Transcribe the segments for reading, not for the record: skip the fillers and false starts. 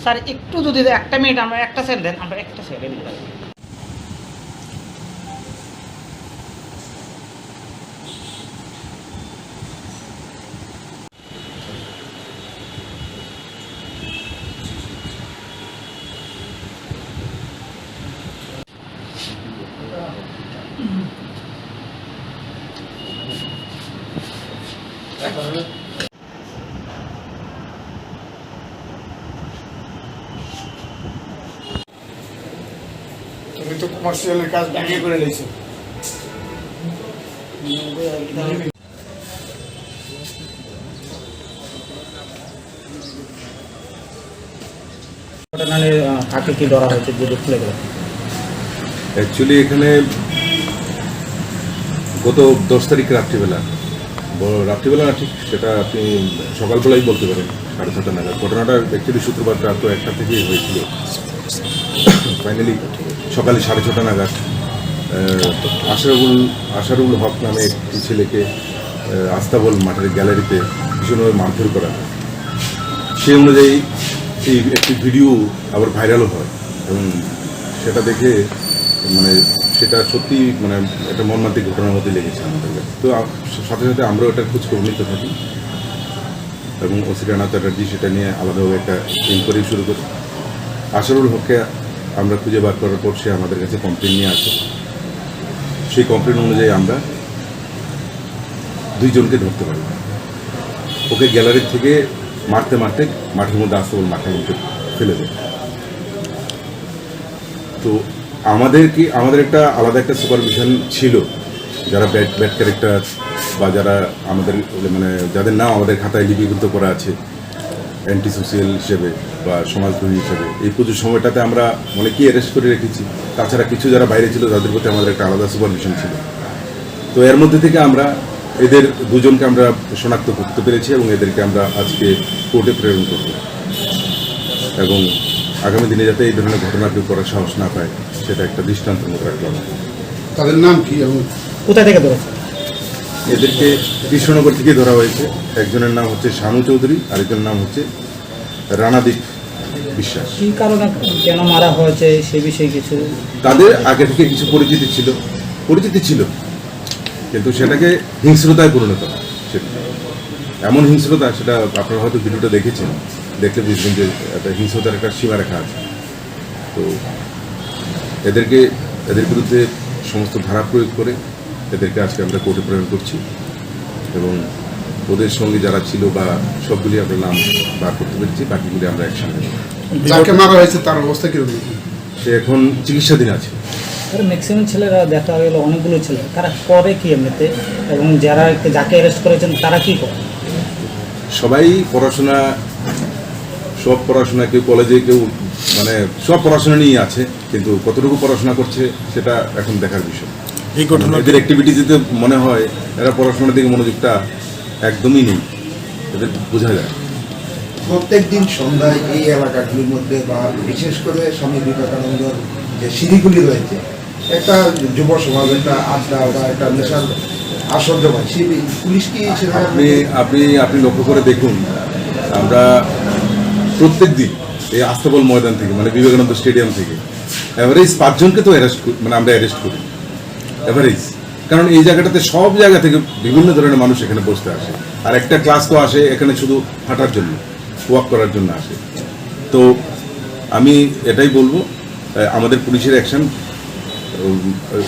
Sir একটু যদি 1 minute আমরা একটা সেট দেন, আমরা একটা সেটে দিতে পারি। তুমি তো কমার্শিয়ালের কাজ আগে করে নিয়েছো। কাকে কি ধরা হয়েছে যদি খুলে দেবেন? অ্যাকচুয়ালি এখানে গত 10 তারিখ রাত্রিবেলা না, ঠিক সেটা আপনি সকালবেলাই বলতে পারেন 6:30 নাগাদ। ঘটনাটা অ্যাকচুয়ালি শুক্রবার রাত 1টা থেকেই হয়েছিল। ফাইনালি সকালে 6:30 নাগাদ আশারুল হক নামে একটি ছেলেকে আস্তাবল মাঠের গ্যালারিতে ভীষণভাবে মারধর করা হয়। সেই অনুযায়ী এই একটি ভিডিও আবার ভাইরালও হয় এবং সেটা দেখে মানে সেটা সত্যি মানে একটা মর্মান্তিক ঘটনার মধ্যে লেগেছে আমাদের কাছে। তো সাথে সাথে আমরাও এটার খোঁজখবর নিতে থাকি এবং ওসি রানা চ্যাটার্জি সেটা নিয়ে আলাদাভাবে একটা ইনকোয়ারি শুরু করি। আশারুল হককে আমরা খুঁজে বার করার পর সে আমাদের কাছে কমপ্লেন নিয়ে আসে। সেই কমপ্লেন অনুযায়ী আমরা 2 জনকে ধরতে পারি। ওকে গ্যালারি থেকে মারতে মারতে মাঠের মধ্যে আস্তাবল মাঠের মধ্যে ফেলে দেয়। তো আমাদের একটা আলাদা একটা সুপারভিশন ছিল, যারা ব্যাড ক্যারেক্টার বা যারা আমাদের মানে যাদের নাম আমাদের খাতায় লিপিবদ্ধ করা আছে অ্যান্টি সোশিয়াল হিসেবে বা সমাজদ্রোহী হিসেবে, এই পুজোর সময়টাতে আমরা অনেকেই অ্যারেস্ট করে রেখেছি। তাছাড়া কিছু যারা বাইরে ছিল তাদের প্রতি আমাদের একটা আলাদা সুপারভিশন ছিল। তো এর মধ্যে থেকে আমরা এদের 2 জনকে আমরা শনাক্ত করতে পেরেছি এবং এদেরকে আমরা আজকে কোর্টে প্রেরণ করব এবং আগামী দিনে যাতে এই ধরনের ঘটনা কেউ করার সাহস না পায় সেটা একটা দৃষ্টান্তের মতো রাখলাম। তাদের নাম কি এবং কোথায় থেকে ধরেছে? এদেরকে কৃষ্ণনগর থেকে ধরা হয়েছে। একজনের নাম হচ্ছে শানু চৌধুরী, আরেকজনের নাম হচ্ছে রানাদীপ বিশ্বাস। কী কারণে কেন মারা হয়েছে সে বিষয়ে কিছু? তাদের আগে থেকে কিছু পরিচিতি ছিল কিন্তু সেটাকে হিংস্রতায় পরিণত হয়। সেটা এমন হিংস্রতা, সেটা আপনারা হয়তো ভিডিওটা দেখেছেন, দেখলে বুঝবেন যে একটা হিংস্রতার একটা সীমারেখা আছে। তো এদের বিরুদ্ধে সমস্ত ধারা প্রয়োগ করে এদেরকে আজকে আমরা কোর্টে প্রেরণ করছি এবং ওদের সঙ্গে যারা ছিল বা সবগুলি আমরা নাম বার করতে পেরেছি, বাকিগুলি আমরা একসঙ্গে। যাকে মারা হয়েছে তার অবস্থা কিরকম? সে এখন চিকিৎসাধীন আছে। ম্যাক্সিমাম ছেলেরা দেখা গেল অনেকগুলো ছেলে, তারা করে কি এমনিতে, এবং যাকে অ্যারেস্ট করেছেন তারা কি করে? সবাই সব পড়াশোনা, কেউ কলেজে, কেউ মানে সব পড়াশোনা নিয়ে আছে, কিন্তু কতটুকু পড়াশোনা করছে সেটা এখন দেখার বিষয়। এই ঘটনা এদের অ্যাক্টিভিটিতে মনে হয় এরা পড়াশোনার দিকে মনোযোগটা একদমই নেই, এদের বোঝা যায়। প্রত্যেক দিন সন্ধ্যায় এই এলাকাগুলির মধ্যে বা বিশেষ করে স্বামী বিবেকানন্দর যে সিঁড়িগুলি রয়েছে, একটা যুব সমাজ, একটা আড্ডা বা একটা নেশার আসর জমায়, সেই পুলিশ কি আপনি লক্ষ্য করে দেখুন, আমরা প্রত্যেক দিন এই আস্তাবল ময়দান থেকে মানে বিবেকানন্দ স্টেডিয়াম থেকে অ্যাভারেজ 5 জনকে তো আমরা অ্যারেস্ট করি অ্যাভারেজ। কারণ এই জায়গাটাতে সব জায়গা থেকে বিভিন্ন ধরনের মানুষ এখানে বসতে আসে, আর একটা ক্লাস তো আসে এখানে শুধু হাঁটার জন্য, ওয়াক করার জন্য আসে। তো আমি এটাই বলবো, আমাদের পুলিশের অ্যাকশন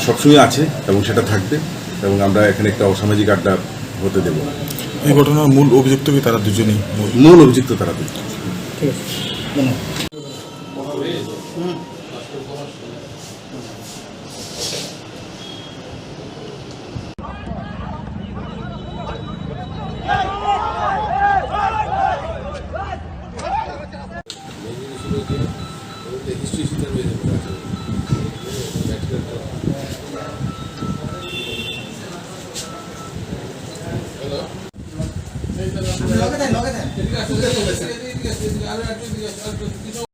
সবসময় আছে এবং সেটা থাকবে, এবং আমরা এখানে একটা অসামাজিক আড্ডা হতে দেব। এই ঘটনার মূল অভিযুক্ত কি তারা দুজনেই? মূল অভিযুক্ত তারা দুজন। ঠিক আছে, ধন্যবাদ। লগে দেন